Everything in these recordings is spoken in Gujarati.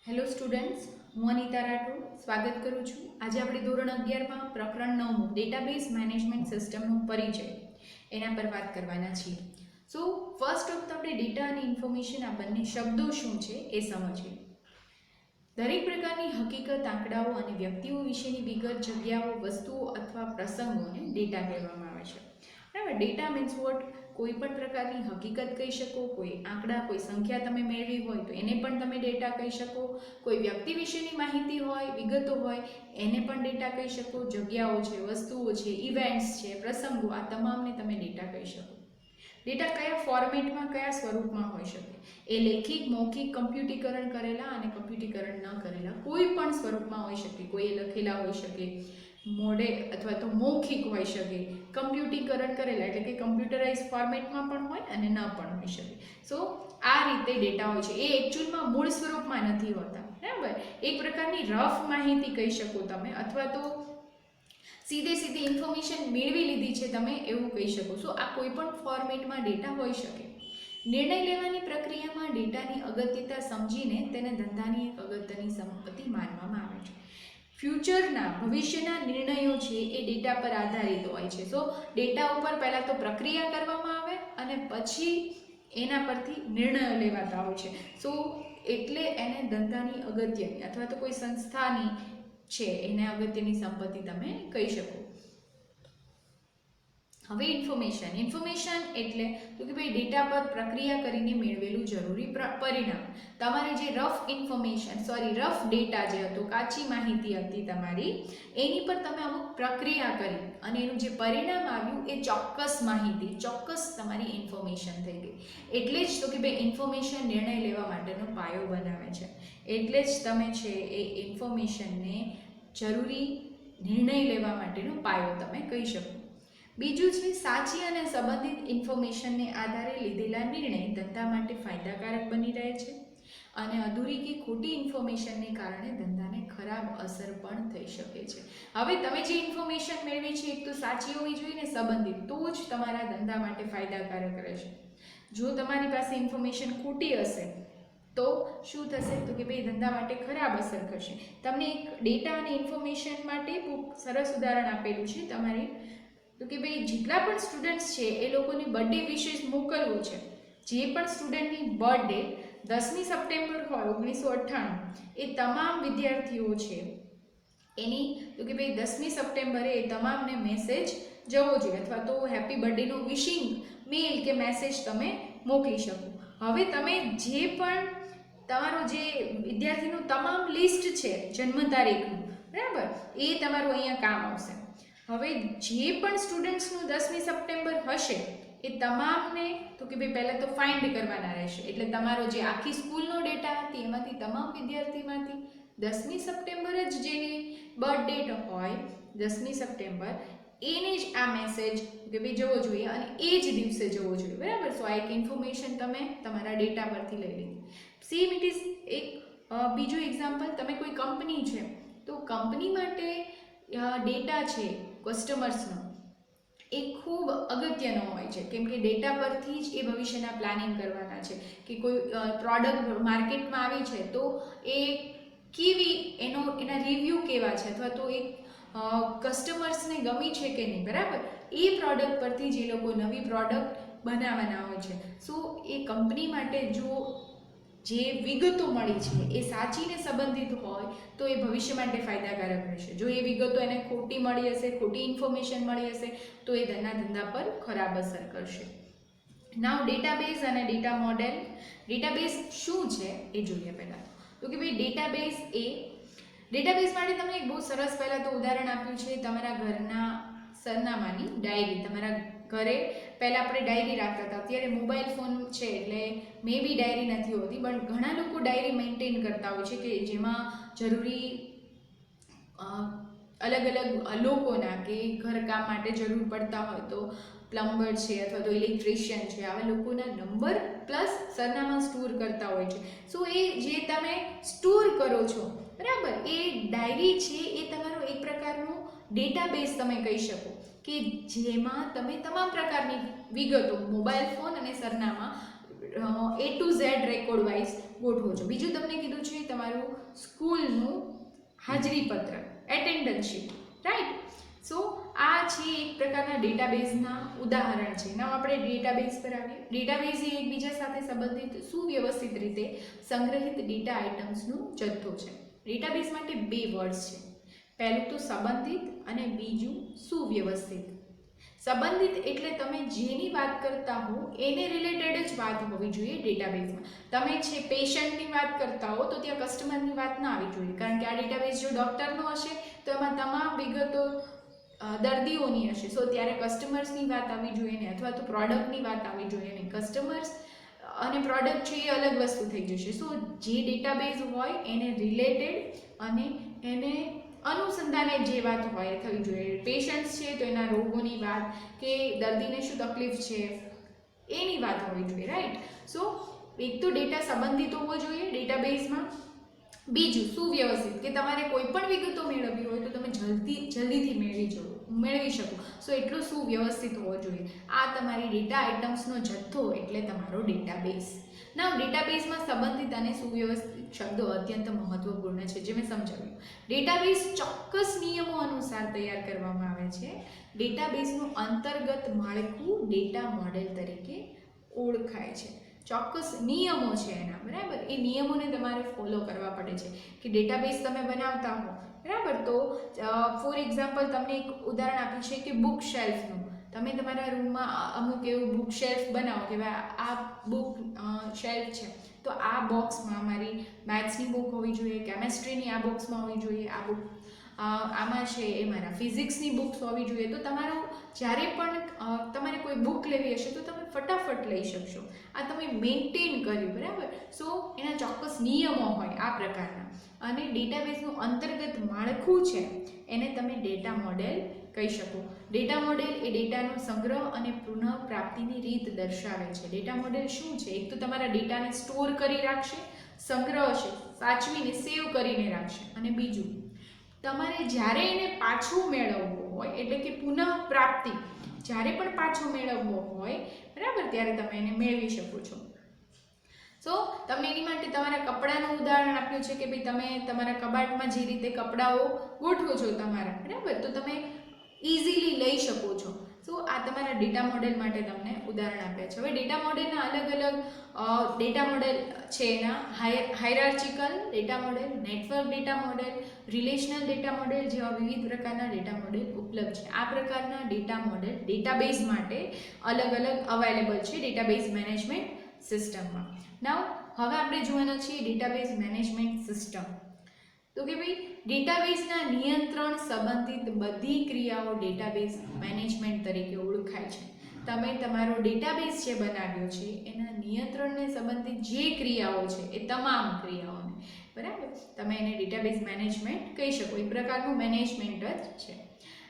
હેલો સ્ટુડન્ટ્સ, હું અનિતા રાઠોડ સ્વાગત કરું છું. આજે આપણે ધોરણ 11માં પ્રકરણ 9 ડેટાબેઝ મેનેજમેન્ટ સિસ્ટમનો પરિચય એના પર વાત કરવાના છીએ. સો ફર્સ્ટ ઓફ તો આપણે ડેટા અને ઇન્ફોર્મેશન આ બંને શબ્દો શું છે એ સમજીએ. દરેક પ્રકારની હકીકત, આંકડાઓ અને વ્યક્તિઓ વિશેની વિગત, જગ્યાઓ, વસ્તુઓ અથવા પ્રસંગોને ડેટા કહેવામાં આવે છે. બરાબર. Data means what? કોઈ પણ પ્રકારની હકીકત કહી શકો, કોઈ આંકડા, કોઈ સંખ્યા તમે મેળવી હોય તો એને પણ તમે ડેટા કહી શકો, કોઈ વ્યક્તિ વિશેની માહિતી હોય, વિગતો હોય એને પણ ડેટા કહી શકો, જગ્યાઓ છે, વસ્તુઓ છે, ઇવેન્ટ્સ છે, પ્રસંગો, આ તમામને તમે ડેટા કહી શકો. ડેટા કયા ફોર્મેટમાં, કયા સ્વરૂપમાં હોઈ શકે? એ લેખિત, મૌખિક, કમ્પ્યુટીકરણ કરેલા અને કમ્પ્યુટીકરણ ન કરેલા કોઈ પણ સ્વરૂપમાં હોઈ શકે. કોઈ એ લખેલા હોઈ શકે, મોડે અથવા તો મૌખિક હોઈ શકે, કમ્પ્યુટીકરણ કરેલા એટલે કે કમ્પ્યુટરાઇઝ ફોર્મેટમાં પણ હોય અને ન પણ હોઈ શકે. સો આ રીતે ડેટા હોય છે. એ એકચ્યુઅલમાં મૂળ સ્વરૂપમાં નથી હોતા. બરાબર. એક પ્રકારની રફ માહિતી કહી શકો તમે, અથવા તો સીધી ઇન્ફોર્મેશન મેળવી લીધી છે તમે એવું કહી શકો. સો આ કોઈ પણ ફોર્મેટમાં ડેટા હોઈ શકે. નિર્ણય લેવાની પ્રક્રિયામાં ડેટાની અગત્યતા સમજીને તેને ધંધાની એક અગત્યની સંપત્તિ માનવામાં આવે છે. ફ્યુચરના, ભવિષ્યના નિર્ણયો છે એ ડેટા પર આધારિત હોય છે. સો ડેટા ઉપર પહેલાં તો પ્રક્રિયા કરવામાં આવે અને પછી એના પરથી નિર્ણયો લેવાતા હોય છે. સો એટલે એને ધંધાની અગત્યની અથવા તો કોઈ સંસ્થાની છે એને અગત્યની સંપત્તિ તમે કહી શકો. હવે ઇન્ફોર્મેશન એટલે તો કે ભાઈ ડેટા પર પ્રક્રિયા કરીને મેળવેલું જરૂરી પરિણામ. તમારે જે રફ ડેટા જે હતો, કાચી માહિતી હતી તમારી, એની પર તમે અમુક પ્રક્રિયા કરી અને એનું જે પરિણામ આવ્યું એ ચોક્કસ માહિતી, ચોક્કસ તમારી ઇન્ફોર્મેશન થઈ ગઈ. એટલે જ તો કે ભાઈ ઇન્ફોર્મેશન નિર્ણય લેવા માટેનો પાયો બનાવે છે. એટલે જ તમે છે એ ઇન્ફોર્મેશનને જરૂરી નિર્ણય લેવા માટેનો પાયો તમે કહી શકો. બીજું છે સાચી અને સંબંધિત ઇન્ફોર્મેશનને આધારે લીધેલા નિર્ણય ધંધા માટે ફાયદાકારક બની રહે છે અને અધૂરી કે ખોટી ઇન્ફોર્મેશનને કારણે ધંધાને ખરાબ અસર પણ થઈ શકે છે. હવે તમે જે ઇન્ફોર્મેશન મેળવી છે એક તો સાચી હોવી જોઈએ ને સંબંધિત, તો જ તમારા ધંધા માટે ફાયદાકારક રહેશે. જો તમારી પાસે ઇન્ફોર્મેશન ખોટી હશે તો શું થશે? તો કે ભાઈ ધંધા માટે ખરાબ અસર કરશે. તમને એક ડેટા અને ઇન્ફોર્મેશન માટે બહુ સરસ ઉદાહરણ આપેલું છે તમારી, તો કે ભાઈ જેટલા પણ સ્ટુડન્ટ્સ છે એ લોકોની બર્થડે વિશેષ મોકલવું છે. જે પણ સ્ટુડન્ટની બર્થડે 10મી સપ્ટેમ્બર હોય 1998, એ તમામ વિદ્યાર્થીઓ છે એની તો કે ભાઈ 10મી સપ્ટેમ્બરે એ તમામને મેસેજ જવો જોઈએ, અથવા તો હેપી બર્થડેનો વિશિંગ મેલ કે મેસેજ તમે મોકલી શકો. હવે તમે જે પણ તમારો જે વિદ્યાર્થીનું તમામ લિસ્ટ છે જન્મ તારીખનું, બરાબર, એ તમારું અહીંયા કામ આવશે. હવે જે પણ સ્ટુડન્ટ્સનું 10મી સપ્ટેમ્બર હશે એ તમામને તો કે ભાઈ પહેલાં તો ફાઇન્ડ કરવાના રહેશે. એટલે તમારો જે આખી સ્કૂલનો ડેટા હતી એમાંથી તમામ વિદ્યાર્થીમાંથી 10મી સપ્ટેમ્બર જ જેની બર્થ ડેટ હોય 10મી સપ્ટેમ્બર એને જ આ મેસેજ કે ભાઈ જવો જોઈએ અને એ જ દિવસે જવો જોઈએ. બરાબર. સો આ એક ઇન્ફોર્મેશન તમે તમારા ડેટા પરથી લઈ લીધી. સેમ ઇટ ઇઝ એક બીજું એક્ઝામ્પલ, તમે કોઈ કંપની છે તો કંપની માટે ડેટા છે કસ્ટમર્સનો એ ખૂબ અગત્યનો હોય છે, કેમ કે ડેટા પરથી જ એ ભવિષ્યના પ્લાનિંગ કરવાના છે કે કોઈ પ્રોડક્ટ માર્કેટમાં આવી છે તો એ કેવી, એના રિવ્યૂ કેવા છે, અથવા તો એ કસ્ટમર્સને ગમી છે કે નહીં. બરાબર. એ પ્રોડક્ટ પરથી જ એ લોકો નવી પ્રોડક્ટ બનાવવાના હોય છે. સો એ કંપની માટે જો જે વિગતો મળી છે એ સાચીને સંબંધિત હોય તો એ ભવિષ્ય માટે ફાયદાકારક રહેશે. જો એ વિગતો એને ખોટી મળી હશે, ખોટી ઇન્ફોર્મેશન મળી હશે તો એ ધંધા પર ખરાબ અસર કરશે. નાઉ ડેટાબેઝ અને ડેટા મોડેલ. ડેટાબેઝ શું છે એ જોઈએ પહેલાં. તો કે ભાઈ ડેટાબેઝ માટે તમને એક બહુ સરસ પહેલાં તો ઉદાહરણ આપ્યું છે તમારા ઘરના સરનામાની ડાયરી. તમારા ઘરે પહેલાં આપણે ડાયરી રાખતા હતા, અત્યારે મોબાઈલ ફોન છે એટલે મે બી ડાયરી નથી હોતી, પણ ઘણા લોકો ડાયરી મેન્ટેન કરતા હોય છે કે જેમાં જરૂરી અલગ લોકોના કે ઘરકામ માટે જરૂર પડતા હોય તો પ્લમ્બર છે અથવા તો ઇલેક્ટ્રિશિયન છે, આવા લોકોના નંબર પ્લસ સરનામા સ્ટોર કરતા હોય છે. સો એ જે તમે સ્ટોર કરો છો, બરાબર, એ ડાયરી છે એ તમારો એક પ્રકારનો ડેટાબેઝ તમે કહી શકો કે જેમાં તમે તમામ પ્રકારની વિગતો મોબાઈલ ફોન અને સરનામા A to Z record wise ગોઠવો છો. બીજું તમને કીધું છે તમારું સ્કૂલનું હાજરી પત્રક, એટેન્ડન્સ શીટ, રાઈટ. સો આ છે એક પ્રકારના ડેટાબેઝના ઉદાહરણ છે. now આપણે ડેટાબેઝ પર આવીએ. ડેટાબેઝ એ એકબીજા સાથે સંબંધિત સુવ્યવસ્થિત રીતે સંગ્રહિત ડેટા આઇટમ્સનો જથ્થો છે. ડેટાબેઝ માટે બે વર્ડ્સ છે. પહેલું તો સંબંધિત અને બીજું સુવ્યવસ્થિત. સંબંધિત એટલે તમે જેની વાત કરતા હો એને રિલેટેડ જ વાત હોવી જોઈએ ડેટાબેઝમાં. તમે છે પેશન્ટની વાત કરતા હો તો ત્યાં કસ્ટમરની વાત ના આવી જોઈએ, કારણ કે આ ડેટાબેઝ જો ડૉક્ટરનો હશે તો એમાં તમામ વિગતો દર્દીઓની હશે. સો ત્યારે કસ્ટમર્સની વાત આવવી જોઈએ ને, અથવા તો પ્રોડક્ટની વાત આવવી જોઈએ નહીં. કસ્ટમર્સ અને પ્રોડક્ટ છે એ અલગ વસ્તુ થઈ જશે. સો જે ડેટાબેઝ હોય એને રિલેટેડ અને એને અનુસંધાને જે વાત હોય થવી જોઈએ. પેશન્ટ્સ છે તો એના રોગોની વાત કે દર્દીને શું તકલીફ છે એની વાત હોવી જોઈએ, રાઈટ. સો એક તો ડેટા સંબંધિત હોવો જોઈએ ડેટાબેઝમાં. બીજું સુવ્યવસ્થિત, કે તમારે કોઈ પણ વિગતો મેળવવી હોય તો તમે જલ્દીથી મેળવી શકો. સો એટલું સુવ્યવસ્થિત હોવો જોઈએ. આ તમારી ડેટા આઇટમ્સનો જથ્થો એટલે તમારો ડેટાબેઝ. નાવ ડેટાબેઝમાં સંબંધિત અને સુવ્યવસ્થિત શબ્દો અત્યંત મહત્વપૂર્ણ છે, જે મેં સમજાવ્યું. ડેટાબેઝ ચોક્કસ નિયમો અનુસાર તૈયાર કરવામાં આવે છે. ડેટાબેઝનું અંતર્ગત માળખું ડેટા મોડેલ તરીકે ઓળખાય છે. ચોક્કસ નિયમો છે એના, બરાબર. એ નિયમોને તમારે ફોલો કરવા પડે છે કે ડેટાબેઝ તમે બનાવતા હો, બરાબર. તો ફોર એક્ઝામ્પલ તમને એક ઉદાહરણ આપ્યું છે કે બુક શેલ્ફનું. તમે તમારા રૂમમાં અમુક એવું બુક શેલ્ફ બનાવો કે ભાઈ આ બુક શેલ્ફ છે તો આ બોક્સમાં અમારી મેથ્સની બુક હોવી જોઈએ, કેમેસ્ટ્રીની આ બોક્સમાં હોવી જોઈએ, આ બુક આમાં છે એ મારા ફિઝિક્સની બુક્સ હોવી જોઈએ. તો તમારું જ્યારે પણ તમારે કોઈ બુક લેવી હશે તો તમે ફટાફટ લઈ શકશો. આ તમે મેન્ટેન કર્યું, બરાબર. સો એના ચોક્કસ નિયમો હોય આ પ્રકારના. અને ડેટાબેઝનું અંતર્ગત માળખું છે એને તમે ડેટા મોડેલ કહી શકો. ડેટા મોડેલ એ ડેટાનો સંગ્રહ અને પુનઃપ્રાપ્તિની રીત દર્શાવે છે. ડેટા મોડેલ શું છે? એક તો તમારા ડેટાને સ્ટોર કરી રાખશે, સંગ્રહશે, સાચવીને સેવ કરીને રાખશે. અને બીજું, તમારે જ્યારે એને પાછું મેળવવું હોય, એટલે કે પુનઃપ્રાપ્તિ, જ્યારે પણ પાછો મેળવવો હોય, બરાબર, ત્યારે તમે એને મેળવી શકો છો. સો તમને એની માટે તમારા કપડાનું ઉદાહરણ આપ્યું છે કે ભાઈ તમે તમારા કબાટમાં જે રીતે કપડાઓ ગોઠવો છો તમારા, બરાબર, તો તમે ઇઝીલી લઈ શકો છો. સો આ તમારા ડેટા મોડેલ માટે તમને ઉદાહરણ આપ્યા છે. હવે ડેટા મોડેલના અલગ અલગ ડેટા મોડેલ છે. એના hierarchical data model, network data model, relational data model જેવા વિવિધ પ્રકારના ડેટા મોડેલ ઉપલબ્ધ છે. આ પ્રકારના ડેટા મોડેલ ડેટાબેઝ માટે અલગ અલગ અવેલેબલ છે ડેટાબેઝ મેનેજમેન્ટ સિસ્ટમમાં. નાવ હવે આપણે જોવાના છીએ ડેટાબેઝ મેનેજમેન્ટ સિસ્ટમ. તો કે ભાઈ ડેટાબેઝના નિયંત્રણ સંબંધિત બધી ક્રિયાઓ ડેટાબેઝ મેનેજમેન્ટ તરીકે ઓળખાય છે. તમે તમારો ડેટાબેઝ જે બનાવ્યો છે એના નિયંત્રણને સંબંધિત જે ક્રિયાઓ છે એ તમામ ક્રિયાઓને, બરાબર, તમે એને ડેટાબેઝ મેનેજમેન્ટ કહી શકો. એક પ્રકારનું મેનેજમેન્ટ જ છે.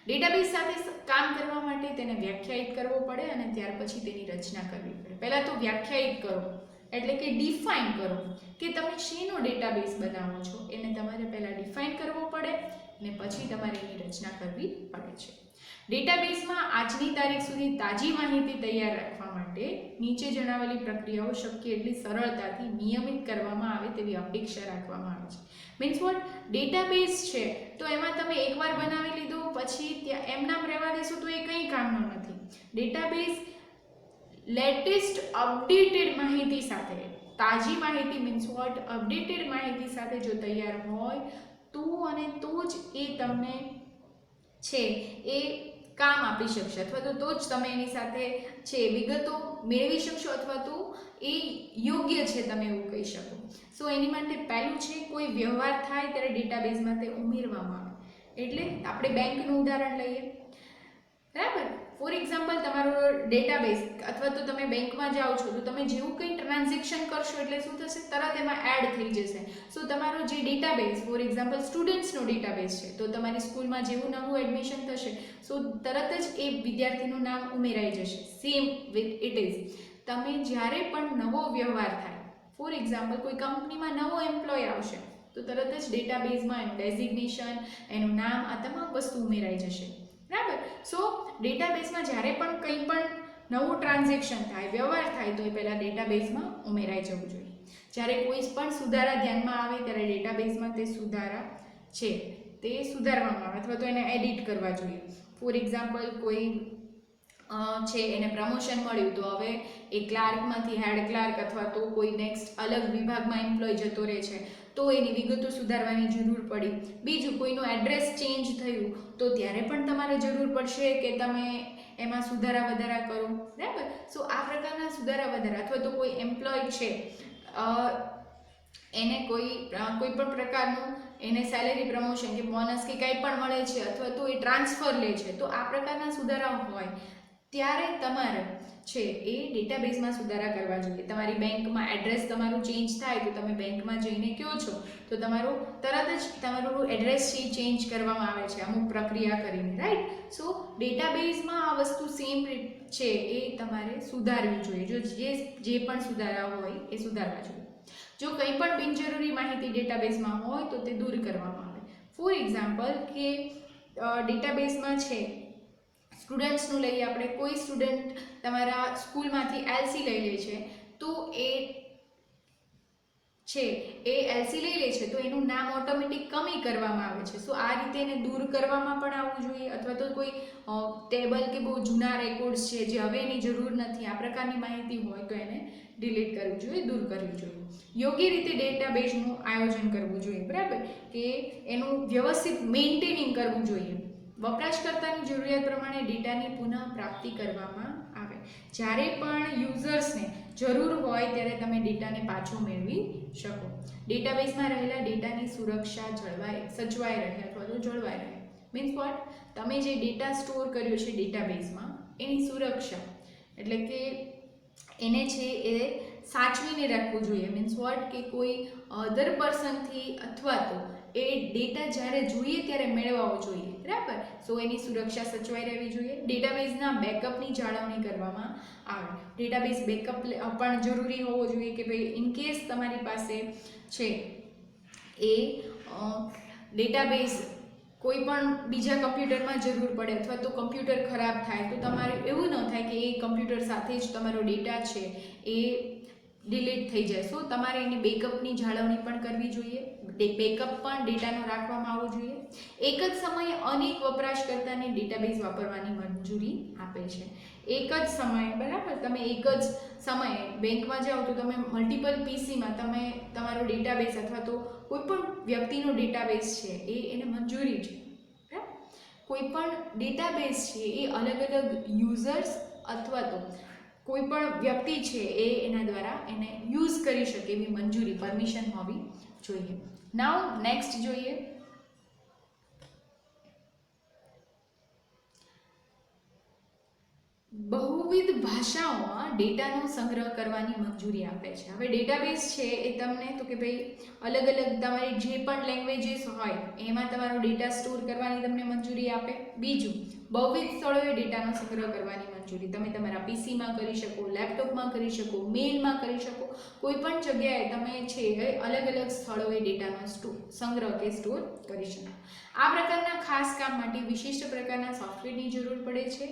ડેટાબેઝ સાથે કામ કરવા માટે તેને વ્યાખ્યાયિત કરવો પડે અને ત્યાર પછી તેની રચના કરવી પડે. પહેલાં તો વ્યાખ્યાયિત કરો, એટલે કે ડિફાઇન કરો કે તમે શેનો ડેટાબેઝ બનાવો છો. એને તમારે પહેલાં ડિફાઇન કરવો પડે અને પછી તમારે એની રચના કરવી પડે છે. ડેટાબેઝમાં આજની તારીખ સુધી તાજી માહિતી તૈયાર રાખવા માટે નીચે જણાવેલી પ્રક્રિયાઓ શક્ય એટલી સરળતાથી નિયમિત કરવામાં આવે તેવી અપેક્ષા રાખવામાં આવે છે. મીન્સ વોટ, ડેટાબેઝ છે તો એમાં તમે એકવાર બનાવી લીધો પછી ત્યાં એમનામ રહેવા દેશો તો એ કંઈ કામનું નથી. ડેટાબેઝ લેટેસ્ટ અપડેટેડ માહિતી સાથે, તાજી માહિતી મીન્સ વોટ, અપડેટેડ માહિતી સાથે જો તૈયાર હોય તો અને તો જ એ તમને છે એ કામ આપી શકશે, અથવા તો જ તમે એની સાથે છે વિગતો મેળવી શકશો, અથવા તો એ યોગ્ય છે તમે એવું કહી શકો. સો એની માટે પહેલું છે કોઈ વ્યવહાર થાય ત્યારે ડેટાબેઝમાં તે ઉમેરવામાં આવે. એટલે આપણે બેંકનું ઉદાહરણ લઈએ, બરાબર. ફોર એક્ઝામ્પલ તમારો ડેટાબેઝ, અથવા તો તમે બેંકમાં જાઓ છો તો તમે જેવું કંઈ ટ્રાન્ઝેક્શન કરશો એટલે શું થશે, તરત એમાં એડ થઈ જશે. સો તમારો જે ડેટાબેઝ, ફોર એક્ઝામ્પલ સ્ટુડન્ટ્સનો ડેટાબેઝ છે તો તમારી સ્કૂલમાં જેવું નવું એડમિશન થશે સો તરત જ એ વિદ્યાર્થીનું નામ ઉમેરાઈ જશે. સેમ ઇટ ઇઝ, તમે જ્યારે પણ નવો વ્યવહાર થાય, ફોર એક્ઝામ્પલ કોઈ કંપનીમાં નવો એમ્પ્લોય આવશે તો તરત જ ડેટાબેઝમાં એનું ડેઝિગ્નેશન, એનું નામ, આ તમામ વસ્તુ ઉમેરાઈ જશે, બરાબર. સો ડેટાબેઝમાં જ્યારે પણ કંઈ પણ નવું ટ્રાન્ઝેક્શન થાય, વ્યવહાર થાય તો એ પહેલાં ડેટાબેઝમાં ઉમેરાઈ જવું જોઈએ. જ્યારે કોઈ પણ સુધારા ધ્યાનમાં આવે ત્યારે ડેટાબેઝમાં તે સુધારા છે તે સુધારવામાં આવે અથવા તો એને એડિટ કરવા જોઈએ. ફોર એક્ઝામ્પલ, કોઈ છે એને પ્રમોશન મળ્યું તો હવે એ ક્લાર્કમાંથી હેડ ક્લાર્ક અથવા તો કોઈ નેક્સ્ટ અલગ વિભાગમાં એમ્પ્લોય જતો રહે છે તો એની વિગતો સુધારવાની જરૂર પડી. બીજું, કોઈનું એડ્રેસ ચેન્જ થયું તો ત્યારે પણ તમારે જરૂર પડશે કે તમે એમાં સુધારા વધારા કરો, બરાબર. સો આ પ્રકારના સુધારા વધારા અથવા તો કોઈ એમ્પ્લોય છે એને કોઈ પણ પ્રકારનું એને સેલેરી પ્રમોશન કે બોનસ કે કંઈ પણ મળે છે અથવા તો એ ટ્રાન્સફર લે છે તો આ પ્રકારના સુધારા હોય ત્યારે તમારે છે એ ડેટાબેઝમાં સુધારા કરવા જોઈએ. તમારી બેંકમાં એડ્રેસ તમારું ચેન્જ થાય તો તમે બેંકમાં જઈને કહો છો તો તમારું તરત જ તમારું એડ્રેસ ચેન્જ કરવામાં આવે છે અમુક પ્રક્રિયા કરીને, રાઈટ. સો ડેટાબેઝમાં આ વસ્તુ સેમ છે એ તમારે સુધારવી જોઈએ. જો જે પણ સુધારા હોય એ સુધારવા જોઈએ. જો કંઈ પણ બિનજરૂરી માહિતી ડેટાબેઝમાં હોય તો તે દૂર કરવામાં આવે. ફોર એક્ઝામ્પલ કે ડેટાબેઝમાં છે સ્ટુડન્ટ્સનું લઈએ આપણે, કોઈ સ્ટુડન્ટ તમારા સ્કૂલમાંથી એલસી લઈ લે છે તો એ એલસી લઈ લે છે તો એનું નામ ઓટોમેટિક કમી કરવામાં આવે છે. સો આ રીતે એને દૂર કરવામાં પણ આવવું જોઈએ. અથવા તો કોઈ ટેબલ કે બહુ જૂના રેકોર્ડ્સ છે જે હવે એની જરૂર નથી, આ પ્રકારની માહિતી હોય તો એને ડિલીટ કરવું જોઈએ, દૂર કરવી જોઈએ. યોગ્ય રીતે ડેટાબેઝનું આયોજન કરવું જોઈએ, બરાબર, કે એનું વ્યવસ્થિત મેન્ટેનિંગ કરવું જોઈએ. વપરાશકર્તાની જરૂરિયાત પ્રમાણે ડેટાની પુનઃ પ્રાપ્તિ કરવામાં આવે. જ્યારે પણ યુઝર્સને જરૂર હોય ત્યારે તમે ડેટાને પાછો મેળવી શકો. ડેટાબેઝમાં રહેલા ડેટાની સુરક્ષા સચવાઈ રહે અથવા તો જળવાઈ રહે. Means what? તમે જે ડેટા સ્ટોર કર્યો છે ડેટાબેઝમાં એની સુરક્ષા એટલે કે એને છે એ સાચવીને રાખવું જોઈએ. Means what? કે કોઈ અધર પર્સનથી અથવા તો એ ડેટા જ્યારે જોઈએ ત્યારે મેળવવો જોઈએ, બરાબર. સો એની સુરક્ષા સચવાઈ રહેવી જોઈએ. ડેટાબેઝના બેકઅપની જાળવણી કરવામાં આવે. ડેટાબેઝ બેકઅપ પણ જરૂરી હોવો જોઈએ કે ભાઈ ઇનકેસ તમારી પાસે છે એ ડેટાબેઝ કોઈ પણ બીજા કમ્પ્યુટરમાં જરૂર પડે અથવા તો કમ્પ્યુટર ખરાબ થાય તો તમારે એવું ન થાય કે એ કમ્પ્યુટર સાથે જ તમારો ડેટા છે એ ડિલીટ થઈ જાય. સો તમારે એની બેકઅપની જાળવણી પણ કરવી જોઈએ. બેકઅપ પણ ડેટાનો રાખવામાં આવવો જોઈએ. એક જ સમયે અનેક વપરાશકર્તાને ડેટાબેઝ વાપરવાની મંજૂરી આપે છે. એક જ સમયે, બરાબર, તમે એક જ સમયે બેંકમાં જાઓ તો તમે મલ્ટિપલ પીસીમાં તમે તમારો ડેટાબેઝ અથવા તો કોઈ પણ વ્યક્તિનો ડેટાબેઝ છે એને મંજૂરી છે, બરાબર. કોઈ પણ ડેટાબેઝ છે એ અલગ અલગ યુઝર્સ અથવા તો કોઈ પણ વ્યક્તિ છે એ એના દ્વારા એને યુઝ કરી શકે એવી મંજૂરી, પરમિશન હોવી જોઈએ. નાઉ નેક્સ્ટ જોઈએ બહુવિધ ભાષાઓમાં ડેટાનો સંગ્રહ કરવાની મંજૂરી આપે છે. હવે ડેટાબેઝ છે એ તમને તો કે ભાઈ અલગ અલગ તમારી જે પણ લેંગ્વેજીસ હોય એમાં તમારો ડેટા સ્ટોર કરવાની તમને મંજૂરી આપે. બીજું, બહુવિધ સ્થળોએ ડેટાનો સંગ્રહ કરવાની મંજૂરી. તમે તમારા પીસીમાં કરી શકો, લેપટોપમાં કરી શકો, મેઇલમાં કરી શકો, કોઈ પણ જગ્યાએ તમે છે અલગ અલગ સ્થળોએ ડેટાનો સંગ્રહ કે સ્ટોર કરી શકો. આ પ્રકારના ખાસ કામ માટે વિશિષ્ટ પ્રકારના સોફ્ટવેરની જરૂર પડે છે,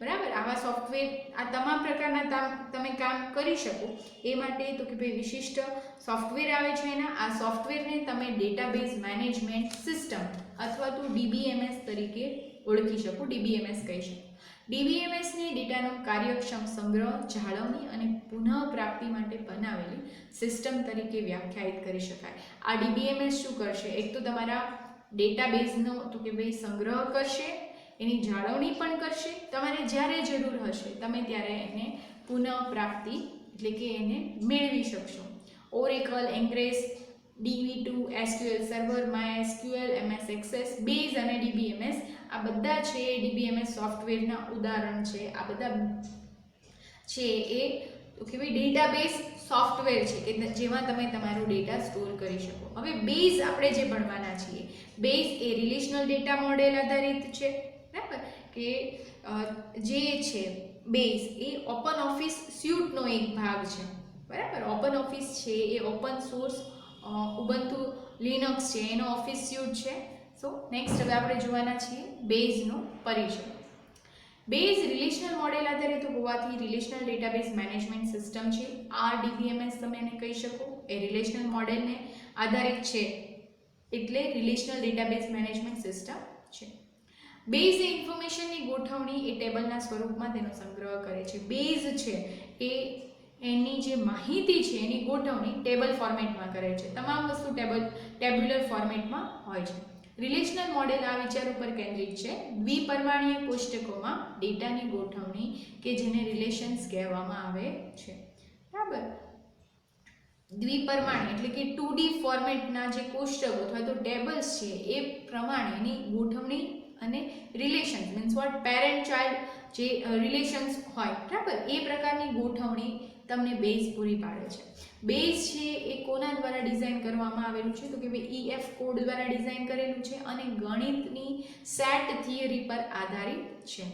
બરાબર. આવા સોફ્ટવેર, આ તમામ પ્રકારના તમે કામ કરી શકો એ માટે તો કે ભાઈ વિશિષ્ટ સોફ્ટવેર આવે છે એના. આ સોફ્ટવેરને તમે ડેટાબેઝ મેનેજમેન્ટ સિસ્ટમ અથવા તો ડીબીએમએસ તરીકે ઓળખી શકો, ડીબીએમએસ કહી શકો. ડીબીએમએસને ડેટાનો કાર્યક્ષમ સંગ્રહ, જાળવણી અને પુનઃપ્રાપ્તિ માટે બનાવેલી સિસ્ટમ તરીકે વ્યાખ્યાયિત કરી શકાય. આ ડીબીએમએસ શું કરશે? એક તો તમારા ડેટાબેઝનો તો કે ભાઈ સંગ્રહ કરશે, એની જાળવણી પણ કરશે, તમારે જ્યારે જરૂર હશે તમે ત્યારે એને પુનઃપ્રાપ્તિ એટલે કે એને મેળવી શકશો. Oracle, Ingres, DB2, SQL server, MySQL, MS Access, base અને DBMS આ બધા છે DBMS સોફ્ટવેરના ઉદાહરણ છે. આ બધા છે એ તો કે ભાઈ ડેટાબેઝ સોફ્ટવેર છે કે જેમાં તમે તમારો ડેટા સ્ટોર કરી શકો. હવે બેઝ આપણે જે ભણવાના છીએ, બેઝ એ રિલેશનલ ડેટા મોડેલ આધારિત છે, બરાબર, કે જે છે બેઝ એ ઓપન ઓફિસ સ્યુટનો એક ભાગ છે, બરાબર. ઓપન ઓફિસ છે એ ઓપન સોર્સ ઉબુન્ટુ લિનક્સ છે એનો ઓફિસ સ્યુટ છે. સો નેક્સ્ટ હવે આપણે જોવાના છીએ બેઝનો પરિચય. બેઝ રિલેશનલ મોડેલ આધારિત હોવાથી રિલેશનલ ડેટાબેઝ મેનેજમેન્ટ સિસ્ટમ છે, RDBMS તમે એને કહી શકો, એ રિલેશનલ મોડેલને આધારિત છે એટલે રિલેશનલ ડેટાબેઝ મેનેજમેન્ટ સિસ્ટમ છે. બેઝ એ ઇન્ફોર્મેશનની ગોઠવણી એ ટેબલના સ્વરૂપમાં તેનો સંગ્રહ કરે છે. બેઝ છે એ એની જે માહિતી છે એની ગોઠવણી ટેબલ ફોર્મેટમાં કરે છે. તમામ વસ્તુ ટેબ્યુલર ફોર્મેટમાં હોય છે. રિલેશનલ મોડેલ આ વિચાર ઉપર કેન્દ્રિત છે, દ્વિપરિમાણીય કોષ્ટકોમાં ડેટાની ગોઠવણી કે જેને રિલેશન્સ કહેવામાં આવે છે. બરાબર, દ્વિપરિમાણીય એટલે કે 2D ફોર્મેટના જે કોષ્ટકો અથવા તો ટેબલ્સ છે એ પ્રમાણેની ગોઠવણી અને relations means what parent child જે રિલેશન્સ હોય, બરાબર, એ પ્રકારની ગોઠવણી તમને બેઝ પૂરી પાડે છે. બેઝ છે એ કોના દ્વારા ડિઝાઇન કરવામાં આવેલું છે તો કે ભાઈ EF કોડ દ્વારા ડિઝાઇન કરેલું છે અને ગણિતની સેટ થિયરી પર આધારિત છે.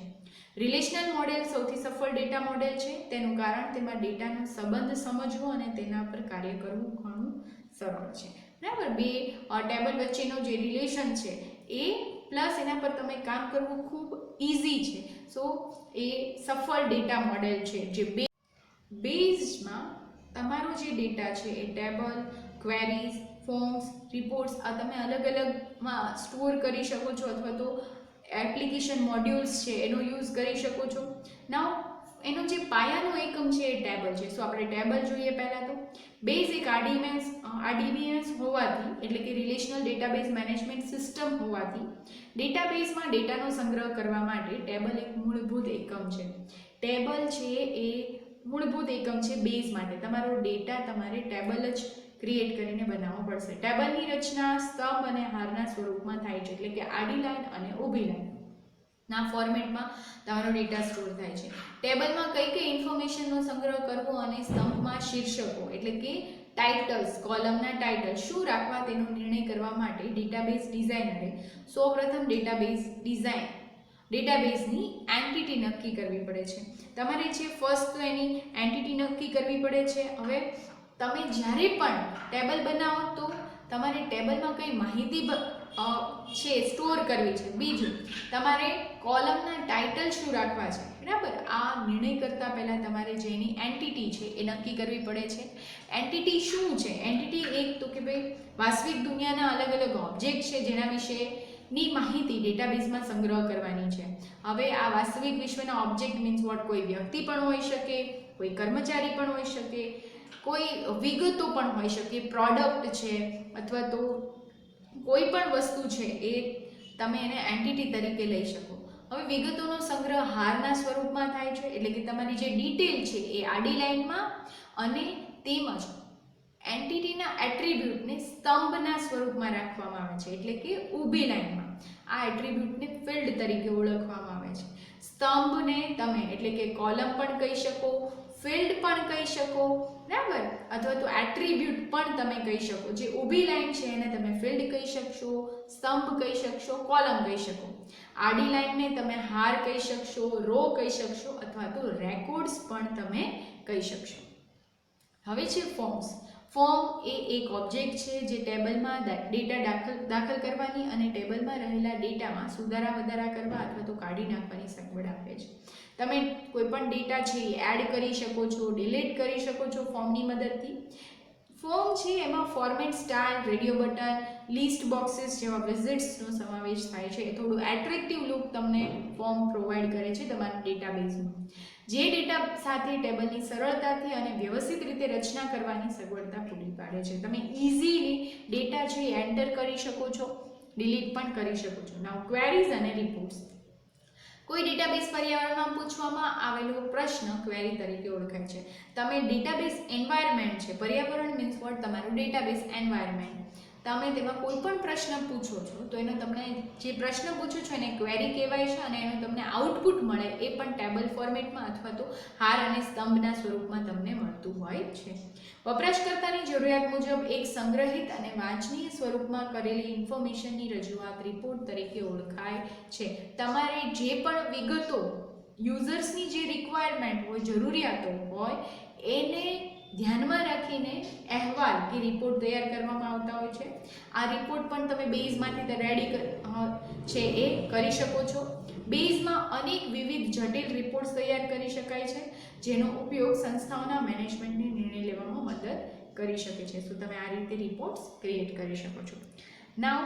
રિલેશનલ મોડેલ સૌથી સફળ ડેટા મોડેલ છે. તેનું કારણ તેમાં ડેટાનો સંબંધ સમજવો અને તેના પર કાર્ય કરવું ઘણું સરળ છે. બરાબર, બે ટેબલ વચ્ચેનો જે રિલેશન છે એ પ્લસ એના પર તમે કામ કરવું ખૂબ ઇઝી છે. સો એ સફળ ડેટા મોડેલ છે. જે બેઝમાં તમારો જે ડેટા છે એ ટેબલ, ક્વેરીઝ, ફોર્મ્સ, રિપોર્ટ્સ આ તમે અલગ અલગમાં સ્ટોર કરી શકો છો અથવા તો એપ્લિકેશન મોડ્યુલ્સ છે એનો યુઝ કરી શકો છો. નાઉ એનો જે પાયાનો એકમ છે એ ટેબલ છે. સો આપણે ટેબલ જોઈએ પહેલાં તો. બેઝ એક RDBMS હોવાથી એટલે કે રિલેશનલ ડેટાબેઝ મેનેજમેન્ટ સિસ્ટમ હોવાથી ડેટાબેઝમાં ડેટાનો સંગ્રહ કરવા માટે ટેબલ એક મૂળભૂત એકમ છે. ટેબલ છે એ મૂળભૂત એકમ છે બેઝ માટે. તમારો ડેટા તમારે ટેબલ જ ક્રિએટ કરીને બનાવવો પડશે. ટેબલની રચના સ્તંભ અને હારના સ્વરૂપમાં થાય છે એટલે કે આડી લાઈન અને ઊભી લાઈન ના ફોર્મેટમાં તમારો ડેટા સ્ટોર થાય છે. ટેબલમાં કઈ કઈ ઇન્ફોર્મેશનનો સંગ્રહ કરવો અને સ્તંભમાં શીર્ષકો એટલે કે ટાઇટલ્સ, કોલમના ટાઇટલ શું રાખવા તેનો નિર્ણય કરવા માટે ડેટાબેઝ ડિઝાઇનરે સૌપ્રથમ ડેટાબેઝની એન્ટિટી નક્કી કરવી પડે છે. તમારે જે ફર્સ્ટ તો એની એન્ટિટી નક્કી કરવી પડે છે. હવે તમે જ્યારે પણ ટેબલ બનાવો તો તમારે ટેબલમાં કઈ માહિતી છે સ્ટોર કરવી છે. બીજું, તમારે કોલમના ટાઇટલ શું રાખવા છે, બરાબર. આ નિર્ણય કરતાં પહેલાં તમારે જેની એન્ટિટી છે એ નક્કી કરવી પડે છે. એન્ટિટી શું છે? એન્ટિટી એક તો કે ભાઈ વાસ્તવિક દુનિયાના અલગ અલગ ઓબ્જેક્ટ છે જેના વિશેની માહિતી ડેટાબેઝમાં સંગ્રહ કરવાની છે. હવે આ વાસ્તવિક વિશ્વના ઓબ્જેક્ટ મીન્સ વોટ કોઈ વ્યક્તિ પણ હોઈ શકે, કોઈ કર્મચારી પણ હોઈ શકે, કોઈ વિગતો પણ હોઈ શકે, પ્રોડક્ટ છે અથવા તો કોઈ પણ વસ્તુ છે એ તમે એને એન્ટિટી તરીકે લઈ શકો. હવે વિગતોનો સંગ્રહ હારના સ્વરૂપમાં થાય છે એટલે કે તમારી જે ડિટેલ છે એ આડી લાઈનમાં અને તેમજ એન્ટિટીના એટ્રીબ્યુટને સ્તંભના સ્વરૂપમાં રાખવામાં આવે છે એટલે કે ઊભી લાઈનમાં. આ એટ્રીબ્યુટને ફિલ્ડ તરીકે ઓળખવામાં આવે છે. સ્તંભને તમે એટલે કે કોલમ પણ કહી શકો, ફિલ્ડ પણ કહી શકો, બરાબર, અથવા તો એટ્રીબ્યુટ પણ તમે કહી શકો. જે ઊભી લાઈન છે એને તમે ફિલ્ડ કહી શકશો, સ્તંભ કહી શકશો, કોલમ કહી શકો. આડી લાઈનને તમે હાર કહી શકશો, રો કહી શકશો અથવા તો રેકોર્ડ્સ પણ તમે કહી શકશો. હવે છે ફોર્મ્સ. ફોર્મ એ એક ઓબ્જેક્ટ છે જે ટેબલમાં ડેટા દાખલ કરવાની અને ટેબલમાં રહેલા ડેટામાં સુધારા વધારા કરવા અથવા તો કાઢી નાખવાની સગવડ આપે છે. તમે કોઈ પણ ડેટા છે એ એડ કરી શકો છો, ડિલીટ કરી શકો છો ફોર્મની મદદથી. ફોર્મ છે એમાં format style, radio button, list boxes જેવા વિઝિટ્સનો સમાવેશ થાય છે. એ થોડું એટ્રેક્ટિવ લુક તમને ફોર્મ પ્રોવાઈડ કરે છે તમારા ડેટાબેઝમાં. જે ડેટા સાથે ટેબલની સરળતાથી અને વ્યવસ્થિત રીતે રચના કરવાની સગવડતા પૂરી પાડે છે. તમે ઇઝીલી ડેટા છે એ એન્ટર કરી શકો છો, ડિલીટ પણ કરી શકો છો. નાઉ ક્વેરીઝ અને રિપોર્ટ્સ. કોઈ ડેટાબેઝ પર્યાવરણમાં પૂછવામાં આવેલો પ્રશ્ન ક્વેરી તરીકે ઓળખાય છે. તમે ડેટાબેઝ એન્વાયરમેન્ટ છે, પર્યાવરણ મીન્સ વોટ તમારું ડેટાબેઝ એન્વાયરમેન્ટ, તમે તેમાં કોઈ પણ પ્રશ્ન પૂછો છો તો એનો તમને જે પ્રશ્ન પૂછો છો એને ક્વેરી કહેવાય છે અને એનું તમને આઉટપુટ મળે એ પણ ટેબલ ફોર્મેટમાં અથવા તો હાર અને સ્તંભના સ્વરૂપમાં તમને મળતું હોય છે. વપરાશકર્તાની જરૂરિયાત મુજબ એક સંગ્રહિત અને વાંચનીય સ્વરૂપમાં કરેલી ઇન્ફોર્મેશનની રજૂઆત રિપોર્ટ તરીકે ઓળખાય છે. તમારે જે પણ વિગતો યુઝર્સની જે રિક્વાયરમેન્ટ હોય, જરૂરિયાતો હોય એને ધ્યાનમાં રાખીને અહેવાલ કે રિપોર્ટ તૈયાર કરવામાં આવતા હોય છે. આ રિપોર્ટ પણ તમે બેઝમાંથી રેડી છે એ કરી શકો છો. બેઝમાં અનેક વિવિધ જટિલ રિપોર્ટ્સ તૈયાર કરી શકાય છે, જેનો ઉપયોગ સંસ્થાઓના મેનેજમેન્ટને નિર્ણય લેવામાં મદદ કરી શકે છે. સો તમે આ રીતે રિપોર્ટ્સ ક્રિએટ કરી શકો છો. નાઉ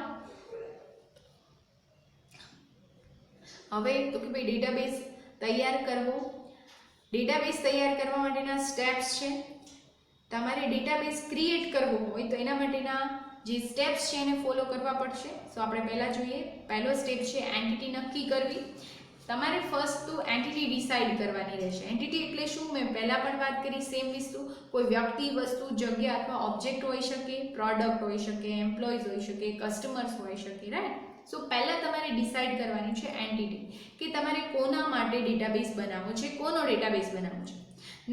હવે તો કે ભાઈ ડેટાબેઝ તૈયાર કરવો. ડેટાબેઝ તૈયાર કરવા માટેના સ્ટેપ્સ છે. તમારે ડેટાબેઝ ક્રિએટ કરવો હોય તો એના માટેના જે સ્ટેપ્સ છે એને ફોલો કરવા પડશે. સો આપણે પહેલાં જોઈએ. પહેલો સ્ટેપ છે એન્ટિટી નક્કી કરવી. તમારે ફર્સ્ટ તો એન્ટિટી ડિસાઇડ કરવાની રહેશે. એન્ટિટી એટલે શું? મેં પહેલાં પણ વાત કરી સેમ વસ્તુ. કોઈ વ્યક્તિ, વસ્તુ, જગ્યા અથવા ઓબ્જેક્ટ હોઈ શકે, પ્રોડક્ટ હોઈ શકે, એમ્પ્લોઈઝ હોઈ શકે, કસ્ટમર્સ હોઈ શકે, રાઈટ? સો પહેલાં તમારે ડિસાઇડ કરવાની છે એન્ટિટી, કે તમારે કોના માટે ડેટાબેઝ બનાવવો છે, કોનો ડેટાબેઝ બનાવવો છે.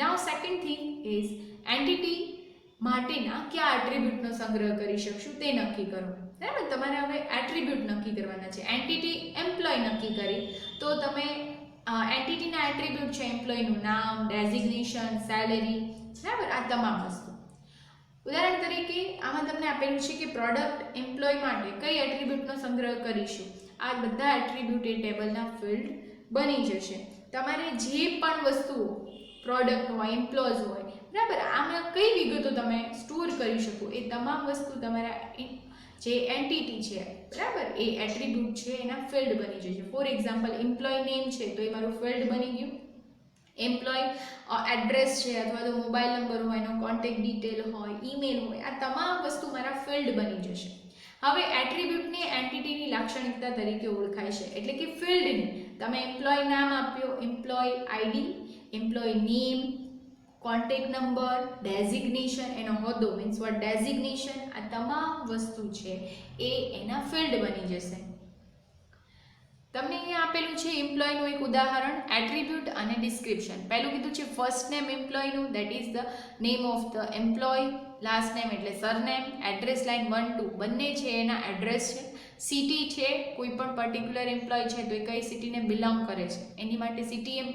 નાઉ સેકન્ડ થિંગ ઇઝ એન્ટિટી માટેના કયા એટ્રીબ્યુટનો સંગ્રહ કરી શકશું તે નક્કી કરો. બરાબર? તમારે હવે એટ્રીબ્યુટ નક્કી કરવાના છે. એન્ટિટી એમ્પ્લોય નક્કી કરી તો તમે એન્ટિટીના એટ્રીબ્યુટ છે એમ્પ્લોયનું નામ, ડેઝિગ્નેશન, સેલેરી, બરાબર? આ તમામ વસ્તુ. ઉદાહરણ તરીકે આમાં તમને આપેલું છે કે પ્રોડક્ટ એમ્પ્લોય માટે કઈ એટ્રીબ્યુટનો સંગ્રહ કરીશું. આ બધા એટ્રીબ્યુટ એ ટેબલના ફિલ્ડ બની જશે. તમારે જે પણ વસ્તુઓ પ્રોડક્ટ હોય, એમ્પ્લોયઝ હોય, બરાબર, આમાં કઈ વિગતો તમે સ્ટોર કરી શકો એ તમામ વસ્તુ તમારા જે એન્ટિટી છે, બરાબર, એ એટ્રીબ્યુટ છે એના ફિલ્ડ બની જશે. ફોર એક્ઝામ્પલ એમ્પ્લોય નેમ છે તો એ મારું ફિલ્ડ બની ગયું. એમ્પ્લોય એડ્રેસ છે અથવા તો મોબાઈલ નંબર હોય, એનો કોન્ટેક્ટ ડિટેલ હોય, ઈમેલ હોય, આ તમામ વસ્તુ મારા ફિલ્ડ બની જશે. હવે એટ્રીબ્યુટને એન્ટિટીની લાક્ષણિકતા તરીકે ઓળખાય છે, એટલે કે ફિલ્ડની તમે એમ્પ્લોય નામ આપ્યો, employee ID, employee name, contact number, designation, એનો હોદ્દો મીન્સ વોટ ડેઝિગ્નેશન, આ તમામ વસ્તુ છે એ એના ફિલ્ડ બની જશે. તમને અહીંયા આપેલું છે એમ્પ્લોયનું એક ઉદાહરણ, એટ્રીબ્યુટ અને ડિસ્ક્રિપ્શન. પહેલું કીધું છે ફર્સ્ટ નેમ એમ્પ્લોયનું, that is the name of the employee, last name એટલે સરનેમ, એડ્રેસ લાઇન 1 2 બંને છે એના એડ્રેસ છે, સિટી છે કોઈ પણ પર્ટિક્યુલર એમ્પ્લોય છે તો એ કઈ સિટીને બિલોંગ કરે છે એની માટે સિટી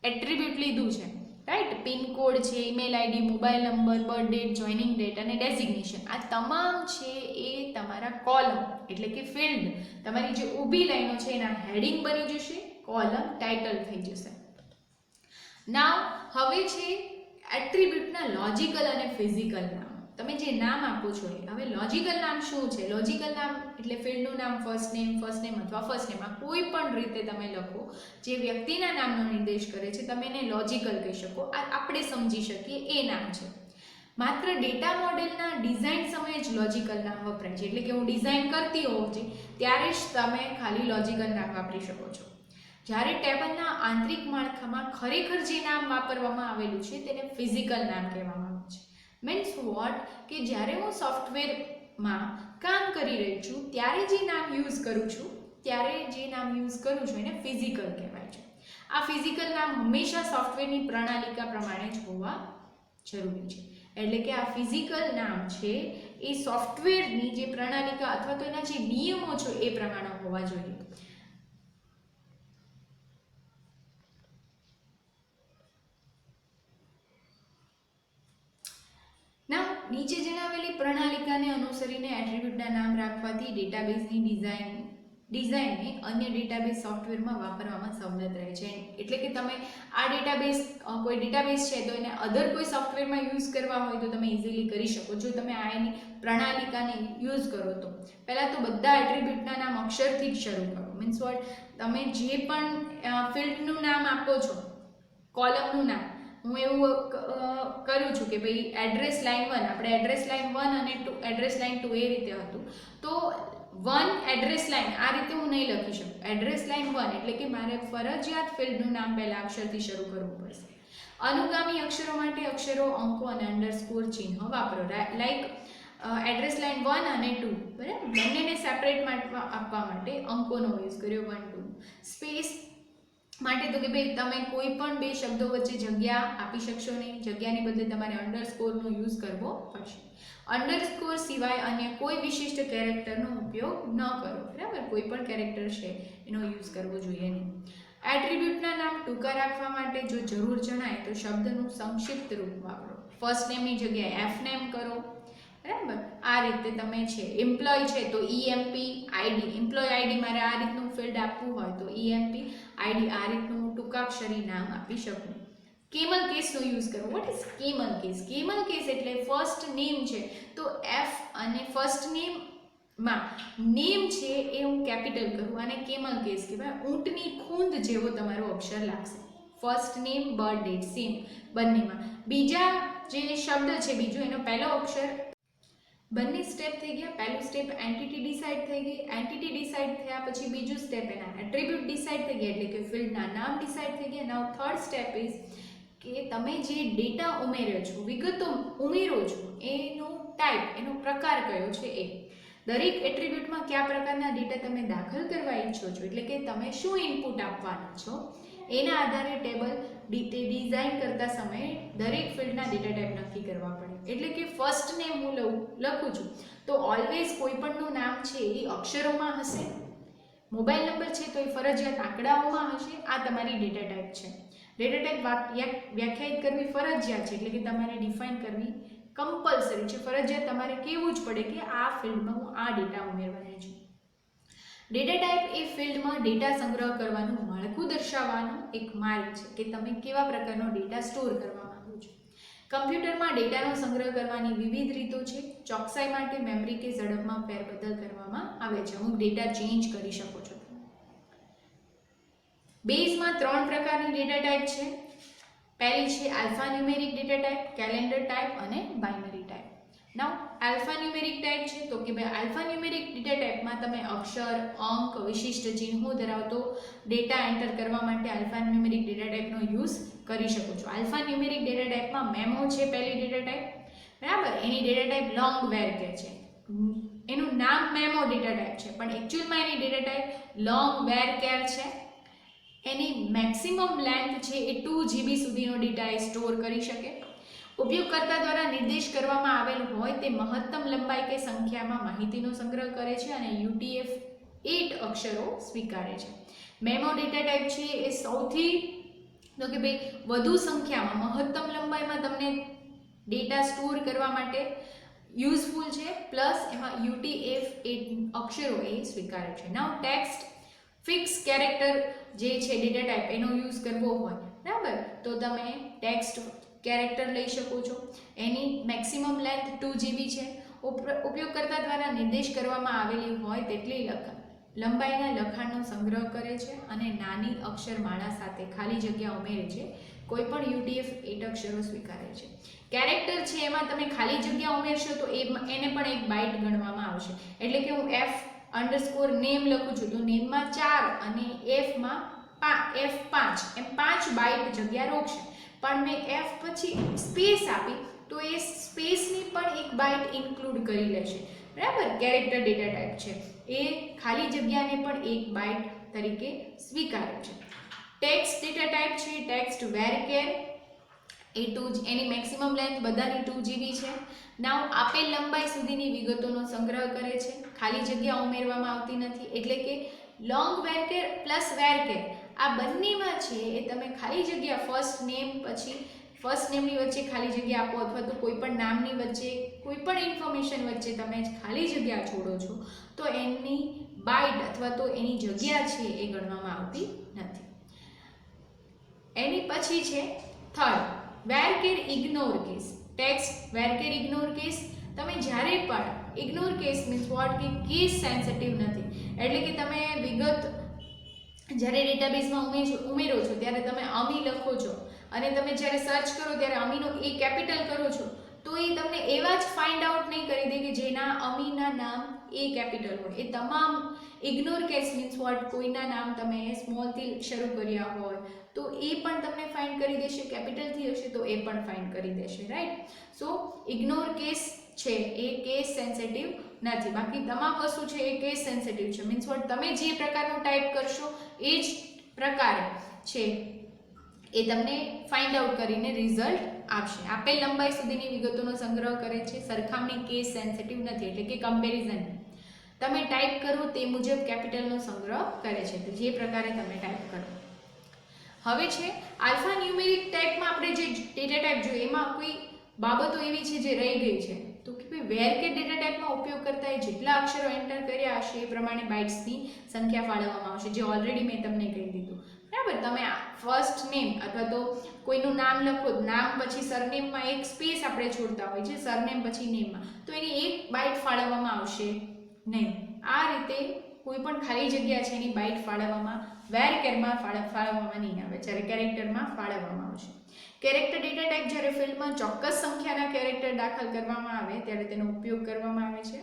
એટ્રીબ્યુટ લીધું છે, રાઈટ? પિનકોડ છે, email ID, mobile number, birth date, joining date અને ડેઝિગ્નેશન, આ તમામ છે એ તમારા કોલમ એટલે કે ફિલ્ડ, તમારી જે ઊભી લાઈનો છે એના હેડિંગ બની જશે, કોલમ ટાઇટલ થઈ જશે. નાવ હવે છે એટ્રીબ્યુટના લોજિકલ અને ફિઝિકલ નામ. તમે જે નામ આપો છો એ હવે લોજિકલ નામ શું છે? લોજિકલ નામ એટલે ફિલ્ડનું નામ ફર્સ્ટ નેમ અથવા ફર્સ્ટ નેમ, આ કોઈ પણ રીતે તમે લખો જે વ્યક્તિના નામનો નિર્દેશ કરે છે તમે એને લોજિકલ કહી શકો. આ આપણે સમજી શકીએ એ નામ છે. માત્ર ડેટા મોડેલના ડિઝાઇન સમયે જ લોજિકલ નામ વપરાય છે, એટલે કે હું ડિઝાઇન કરતી હોઉં છું ત્યારે જ તમે ખાલી લોજિકલ નામ વાપરી શકો છો. જ્યારે ટેબલના આંતરિક માળખામાં ખરેખર જે નામ વાપરવામાં આવેલું છે તેને ફિઝિકલ નામ કહેવામાં આવે છે. મીન્સ વોટ કે જ્યારે હું સોફ્ટવેરમાં કામ કરી રહી છું ત્યારે જે નામ યુઝ કરું છું એને ફિઝિકલ કહેવાય છે. આ ફિઝિકલ નામ હંમેશા સોફ્ટવેરની પ્રણાલિકા પ્રમાણે જ હોવા જરૂરી છે. એટલે કે આ ફિઝિકલ નામ છે એ સોફ્ટવેરની જે પ્રણાલિકા અથવા તો એના જે નિયમો છે એ પ્રમાણે હોવા જોઈએ. નીચે જણાવેલી પ્રણાલિકાને અનુસરીને એટ્રીબ્યુટના નામ રાખવાથી ડેટાબેઝની ડિઝાઇનને અન્ય ડેટાબેઝ સોફ્ટવેરમાં વાપરવામાં સવલત રહે છે. એટલે કે તમે આ ડેટાબેઝ કોઈ ડેટાબેઝ છે તો એને અધર કોઈ સોફ્ટવેરમાં યુઝ કરવા હોય તો તમે ઇઝીલી કરી શકો જો તમે આ એની પ્રણાલિકાને યુઝ કરો તો. પહેલાં તો બધા એટ્રીબ્યુટના નામ અક્ષરથી જ શરૂ કરો. મીન્સ વોટ, તમે જે પણ ફિલ્ડનું નામ આપો છો, કોલમનું નામ, હું એવું કરું છું કે ભાઈ એડ્રેસ લાઇન 1, આપણે એડ્રેસ લાઇન 1 અને એડ્રેસ લાઇન 2 એ રીતે હતું તો 1 એડ્રેસ લાઇન આ રીતે હું નહીં લખી શકું. એડ્રેસ લાઇન 1 એટલે કે મારે ફરજિયાત ફિલ્ડનું નામ પહેલાં અક્ષરથી શરૂ કરવું પડશે. અનુગામી અક્ષરો માટે અક્ષરો, અંકો અને અંડરસ્કોર ચિહ્ન વાપરો. લાઈક એડ્રેસ લાઇન 1 અને 2, બરાબર, બંનેને સેપરેટ આપવા માટે અંકોનો યુઝ કર્યો 1 2. સ્પેસ માટે તો કે ભાઈ તમે કોઈ પણ બે શબ્દો વચ્ચે જગ્યા આપી શકશો નહીં, જગ્યાની બદલે તમારે અંડરસ્કોરનો યુઝ કરવો પડશે. અંડરસ્કોર સિવાય અન્ય કોઈ વિશિષ્ટ કેરેક્ટરનો ઉપયોગ ન કરો, બરાબર, કોઈ પણ કેરેક્ટર છે એનો યુઝ કરવો જોઈએ નહીં. એટ્રીબ્યુટના નામ ટૂંકા રાખવા માટે જો જરૂર જણાય તો શબ્દનું સંક્ષિપ્ત રૂપ વાપરો. ફર્સ્ટ નેમની જગ્યાએ એફ નેમ કરો, બરાબર. આ રીતે તમે છે એમ્પ્લોય છે તો EMP ID, એમ્પ્લોય આઈડી મારે આ રીતનું ફિલ્ડ આપવું હોય તો EMP ID આ રીતનું ટૂંકાક્ષરી નામ આપી શકું. કેમલ કેસનો યુઝ કરો. What is camel case? Camel case એટલે ફર્સ્ટ નેમ છે તો F અને ફર્સ્ટ નેમમાં નેમ છે એ હું કેપિટલ કરું અને કેમલ કેસ કહેવાય. ઊંટની ખૂંદ જેવો તમારો અક્ષર લાગશે. First name birth date same બંનેમાં. બીજા જે શબ્દ છે બીજો એનો પહેલો અક્ષર, બંને સ્ટેપ થઈ ગયા. પહેલું સ્ટેપ એન્ટિટી ડિસાઇડ થઈ ગઈ. એન્ટિટી ડિસાઇડ થયા પછી બીજું સ્ટેપ એના એટ્રીબ્યુટ ડિસાઇડ થઈ ગયા એટલે કે ફિલ્ડના નામ ડિસાઇડ થઈ ગયા. નાઉ થર્ડ સ્ટેપ ઇઝ કે તમે જે ડેટા ઉમેર્યો છો, વિગતો ઉમેરો છો એનો ટાઈપ, એનો પ્રકાર કયો છે એ. દરેક એટ્રીબ્યુટમાં કયા પ્રકારના ડેટા તમે દાખલ કરવા ઈચ્છો છો એટલે કે તમે શું ઇનપુટ આપવાના છો એના આધારે ટેબલ ડિઝાઇન કરતા સમયે દરેક ફિલ્ડના ડેટા ટાઈપ નક્કી કરવા પડે. એટલે કે ફર્સ્ટ નેમ હું લખું છું તો ઓલવેઝ કોઈપણનું નામ છે એ અક્ષરોમાં હશે. મોબાઈલ નંબર છે તો એ ફરજિયાત આંકડાઓમાં હશે. આ તમારી ડેટા ટાઈપ છે. ડેટા ટાઈપ વ્યાખ્યાયિત કરવી ફરજિયાત છે એટલે કે તમારે ડિફાઇન કરવી કમ્પલસરી છે. ફરજિયાત તમારે કહેવું જ પડે કે આ ફિલ્ડમાં હું આ ડેટા ઉમેરવાની છું. ડેટા ટાઈપ એ ફિલ્ડમાં ડેટા સંગ્રહ કરવાનું માળખું દર્શાવવાનો એક માર્ગ છે કે તમે કેવા પ્રકારનો ડેટા સ્ટોર કરવા માંગો છો. કમ્પ્યુટરમાં ડેટાનો સંગ્રહ કરવાની વિવિધ રીતો છે. ચોકસાઈ માટે મેમરી કે ઝડપમાં ફેરબદલ કરવામાં આવે છે. અમુક ડેટા ચેન્જ કરી શકો છો. બેઝમાં 3 પ્રકારની ડેટા ટાઈપ છે. પહેલી છે alphanumeric data type, calendar type અને બાઇનરી ટાઈપ. નાઉ આલ્ફાન્યુમેરિક ટાઈપ છે તો કે ભાઈ આલ્ફાન્યુમેરિક ડેટા ટાઈપમાં તમે અક્ષર, અંક, વિશિષ્ટ ચિહ્નો ધરાવતો ડેટા એન્ટર કરવા માટે આલ્ફાન્યુમેરિક ડેટા ટાઈપનો યુઝ કરી શકો છો. આલ્ફાન્યુમેરિક ડેટા ટાઈપમાં મેમો છે પહેલી ડેટા ટાઈપ, બરાબર. એની ડેટા ટાઈપ લોંગ વેરકેર છે. એનું નામ મેમો ડેટા ટાઈપ છે પણ એકચ્યુઅલમાં એની ડેટા ટાઈપ લોંગ વેરકેર છે. એની મેક્સિમમ લેન્થ છે એ 2 GB સુધીનો ડેટા એ સ્ટોર કરી શકે. ઉપયોગકર્તા દ્વારા નિર્દેશ કરવામાં આવેલ હોય તે મહત્તમ લંબાઈ કે સંખ્યામાં માહિતીનો સંગ્રહ કરે છે અને UTF-8 અક્ષરો સ્વીકારે છે. મેમો ડેટા ટાઈપ છે એ સૌથી તો કે ભાઈ વધુ સંખ્યામાં મહત્તમ લંબાઈમાં તમને ડેટા સ્ટોર કરવા માટે યુઝફુલ છે. પ્લસ એમાં UTF-8 અક્ષરો એ સ્વીકારે છે. નાઉ ટેક્સ્ટ ફિક્સ કેરેક્ટર જે છે ડેટા ટાઈપ એનો યુઝ કરવો હોય, બરાબર, તો તમે ટેક્સ્ટ કેરેક્ટર લઈ શકો છો. એની મેક્સિમમ લેન્થ 2 GB છે. ઉપયોગકર્તા દ્વારા નિર્દેશ કરવામાં આવેલી હોય તેટલી લંબાઈના લખાણનો સંગ્રહ કરે છે અને નાની અક્ષરમાળા સાથે ખાલી જગ્યા ઉમેરે છે. કોઈપણ UTF-8 અક્ષરો સ્વીકારે છે. કેરેક્ટર છે એમાં તમે ખાલી જગ્યા ઉમેરશો તો એને પણ એક બાઇટ ગણવામાં આવશે. એટલે કે હું F_name લખું છું તો નેમમાં 4 અને F5 એમ 5 બાઇટ જગ્યા રોકશે. પણ મેં F પછી સ્પેસ આપી તો એ સ્પેસની પણ એક બાઇટ ઇન્ક્લુડ કરી લેશે, બરાબર. કેરેક્ટર ડેટા ટાઈપ છે એ ખાલી જગ્યાને પણ એક બાઇટ તરીકે સ્વીકારે છે. ટેક્સ્ટ ડેટા ટાઈપ છે ટેક્સ્ટ વેરકેર એની મેક્સિમમ લેન્થ બધાની 2 GB છે. નાઉ આપેલ લંબાઈ સુધીની વિગતોનો સંગ્રહ કરે છે. ખાલી જગ્યા ઉમેરવામાં આવતી નથી. એટલે કે લોંગ વેરકેર પ્લસ વેરકેર આ બંનેમાં છે એ તમે ખાલી જગ્યા ફર્સ્ટ નેમ પછી ફર્સ્ટ નેમની વચ્ચે ખાલી જગ્યા આપો અથવા તો કોઈ પણ નામની વચ્ચે કોઈ પણ ઇન્ફોર્મેશન વચ્ચે તમે ખાલી જગ્યા છોડો છો તો એની બાઇટ અથવા તો એની જગ્યા છે એ ગણવામાં આવતી નથી. એની પછી છે third વેરકેર ignore case. Text varchar ignore case તમે જ્યારે પણ ઇગ્નોર કેસ મીન્સ વોટ કે કેસ સેન્સિટિવ નથી એટલે કે તમે વિગત જ્યારે ડેટાબેઝમાં ઉમેરો છો ત્યારે તમે અમી લખો છો અને તમે જ્યારે સર્ચ કરો ત્યારે અમીનો એ કેપિટલ કરો છો તો એ તમને એવા જ ફાઇન્ડ આઉટ નહીં કરી દે કે જેના અમીના નામ એ કેપિટલ હોય. એ તમામ ઇગ્નોર કેસ મીન્સ વોટ કોઈના નામ તમે સ્મોલથી શરૂ કર્યા હોય તો એ પણ તમને ફાઇન્ડ કરી દેશે. કેપિટલથી હશે તો એ પણ ફાઇન્ડ કરી દેશે, રાઈટ. સો ઇગ્નોર કેસ છે એ કેસ સેન્સિટિવ નથી. બાકી તમામ વસ્તુ છે એ કેસ સેન્સિટિવ છે. મીન્સ વોટ તમે જે પ્રકારનું ટાઈપ કરશો એ જ પ્રકારે છે એ તમને ફાઇન્ડ આઉટ કરીને રિઝલ્ટ આપશે. આપેલ લંબાઈ સુધીની વિગતોનો સંગ્રહ કરે છે. સરખામણી કેસ સેન્સિટિવ નથી એટલે કે કમ્પેરિઝન તમે ટાઈપ કરો તે મુજબ કેપિટલનો સંગ્રહ કરે છે તો જે પ્રકારે તમે ટાઈપ કરો. હવે છે આલ્ફાન્યુમેરિક ટાઈપમાં આપણે જે ડેટા ટાઈપ જોઈએ એમાં કોઈ બાબતો એવી છે જે રહી ગઈ છે તો કે ભાઈ વેરકેર ડેટા ટાઈપમાં ઉપયોગ કરતા જેટલા અક્ષરો એન્ટર કર્યા હશે એ પ્રમાણે બાઇટ્સની સંખ્યા ફાળવવામાં આવશે, જે ઓલરેડી મેં તમને કહી દીધું, બરાબર. તમે ફર્સ્ટ નેમ અથવા તો કોઈનું નામ લખો, નામ પછી સરનેમમાં એક સ્પેસ આપણે છોડતા હોય છે, સરનેમ પછી નેમમાં, તો એની એક બાઇટ ફાળવવામાં આવશે નહીં. આ રીતે કોઈ પણ ખાલી જગ્યા છે એની બાઇટ ફાળવવામાં વેરકેરમાં ફાળવવામાં નહીં આવે, જ્યારે કેરેક્ટરમાં ફાળવવામાં આવશે. કેરેક્ટર ડેટા ટાઈપ જ્યારે ફિલ્ડમાં ચોક્કસ સંખ્યાના કેરેક્ટર દાખલ કરવામાં આવે ત્યારે તેનો ઉપયોગ કરવામાં આવે છે.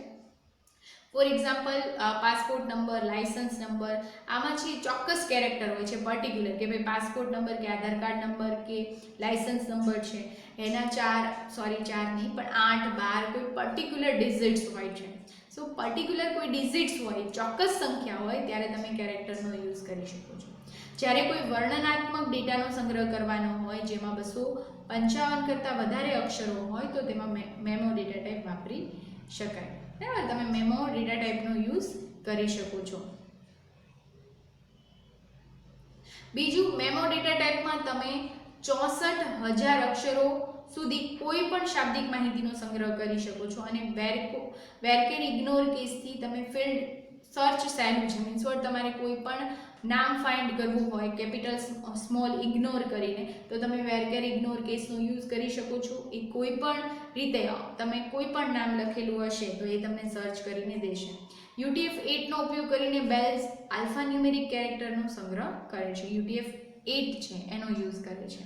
For example, passport number, licence number, આમાં છે ચોક્કસ કેરેક્ટર હોય છે પર્ટિક્યુલર, કે ભાઈ પાસપોર્ટ નંબર કે આધાર કાર્ડ નંબર કે લાયસન્સ નંબર છે એના 4 નહીં પણ 8, 12 કોઈ પર્ટિક્યુલર ડિજિટ્સ હોય છે. સો પર્ટિક્યુલર કોઈ ડિજિટ્સ હોય, ચોક્કસ સંખ્યા હોય ત્યારે તમે કેરેક્ટરનો યુઝ કરી શકો છો. જ્યારે કોઈ વર્ણનાત્મક ડેટાનો સંગ્રહ કરવાનો હોય જેમાં 255 કરતાં વધારે અક્ષરો હોય તો તેમાં મેમો ડેટા ટાઈપ વાપરી શકાય, બરાબર. તમે મેમો ડેટા ટાઈપનો યુઝ કરી શકો છો. બીજું, મેમો ડેટા ટાઈપમાં તમે 64,000 અક્ષરો સુધી કોઈ પણ શાબ્દિક માહિતીનો સંગ્રહ કરી શકો છો. અને વેરકેર ઇગ્નોર કેસથી તમે ફિલ્ડ સર્ચ સહેલું છે, મીન્સ વોટ, તમારે કોઈ પણ નામ ફાઇન્ડ કરવું હોય કેપિટલ સ્મોલ ઇગ્નોર કરીને તો તમે વેરકેર ઇગ્નોર કેસનો યુઝ કરી શકો છો. એ કોઈ પણ રીતે તમે કોઈ પણ નામ લખેલું હશે તો એ તમને સર્ચ કરીને દેશે. UTF-8નો ઉપયોગ કરીને બેલ્સ આલ્ફાન્યુમેરિક કેરેક્ટરનો સંગ્રહ કરે છે. UTF-8 છે એનો યુઝ કરે છે.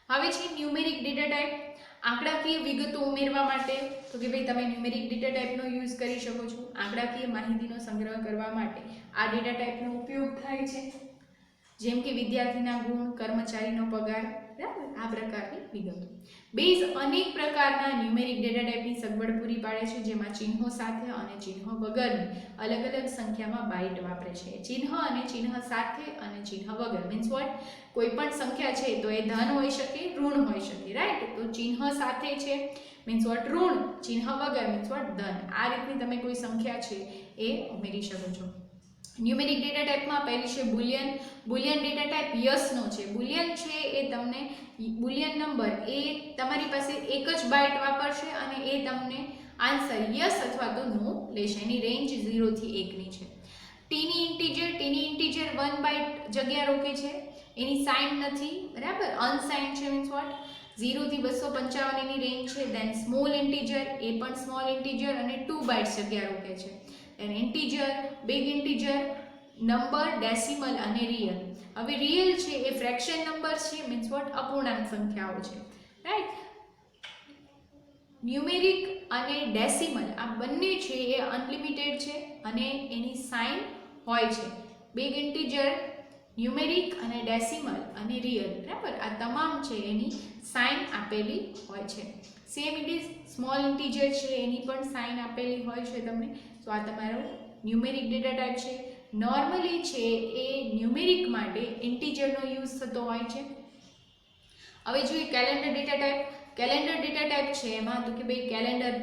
હવે છે ન્યુમેરિક ડેટા ટાઈપ. આંકડાકીય વિગતો ઉમેરવા માટે તો કે ભાઈ તમે ન્યુમેરિક ડેટા ટાઈપનો યુઝ કરી શકો છો. આંકડાકીય માહિતીનો સંગ્રહ કરવા માટે આ ડેટા ટાઈપનો ઉપયોગ થાય છે, જેમ કે વિદ્યાર્થીના ગુણ, કર્મચારીનો પગાર, બરાબર, આ પ્રકારની વિગતો. બેઝ અનેક પ્રકારના ન્યુમેરિક ડેટા ટાઈપની સગવડ પૂરી પાડે છે, જેમાં ચિહ્નો સાથે અને ચિહ્નો વગરની અલગ અલગ સંખ્યામાં બાઇટ વાપરે છે. ચિહ્ન અને ચિહ્ન સાથે અને ચિહ્ન વગર મીન્સ વોટ, કોઈ પણ સંખ્યા છે તો એ ધન હોઈ શકે, ઋણ હોઈ શકે, રાઈટ. તો ચિહ્ન સાથે છે મીન્સ વોટ ઋણ, ચિહ્ન વગર મીન્સ વોટ ધન. આ રીતની તમે કોઈ સંખ્યા છે એ ઉમેરી શકો છો. ન્યુમેરિક ડેટા ટાઈપમાં પહેલી છે બુલિયન. બુલિયન ડેટા ટાઈપ યસનો છે. બુલિયન છે એ તમને બુલિયન નંબર એ તમારી પાસે એક જ બાઇટ વાપરશે અને એ તમને આન્સર યસ અથવા તો નો લેશે. એની રેન્જ 0 થી 1ની છે. ટીની ઇન્ટીજર 1 બાઇટ જગ્યા રોકે છે, એની સાઇન નથી, બરાબર, અનસાઇન છે મીન્સ વોટ. 0 થી 255 એની રેન્જ છે. દેન સ્મોલ ઇન્ટીજર, એ પણ સ્મોલ ઇન્ટીજર અને 2 બાઇટ્સ જગ્યા રોકે છે. Then integer, big integer, number, decimal અને રિયલ. હવે રિયલ છે એ ફ્રેક્શન નંબર છે મીન્સ વોટ અપૂર્ણાંક સંખ્યાઓ છે, રાઈટ. ન્યુમેરિક અને ડેસિમલ આ બંને છે એ અનલિમિટેડ છે અને એની સાઇન હોય છે. બિગ ઇન્ટીજર, ન્યુમેરિક અને ડેસિમલ અને રિયલ, બરાબર, આ તમામ છે એની સાઇન આપેલી હોય છે. Same it is small integer છે એની પણ સાઇન આપેલી હોય છે તમને. તો આ તમારો ન્યુમેરિક ડેટા ટાઈપ છે. નોર્મલી છે એ ન્યુમેરિક માટે ઇન્ટીજરનો યુઝ થતો હોય છે. હવે જોઈએ calendar data type. Calendar data type છે એમાં તો કે ભાઈ કેલેન્ડર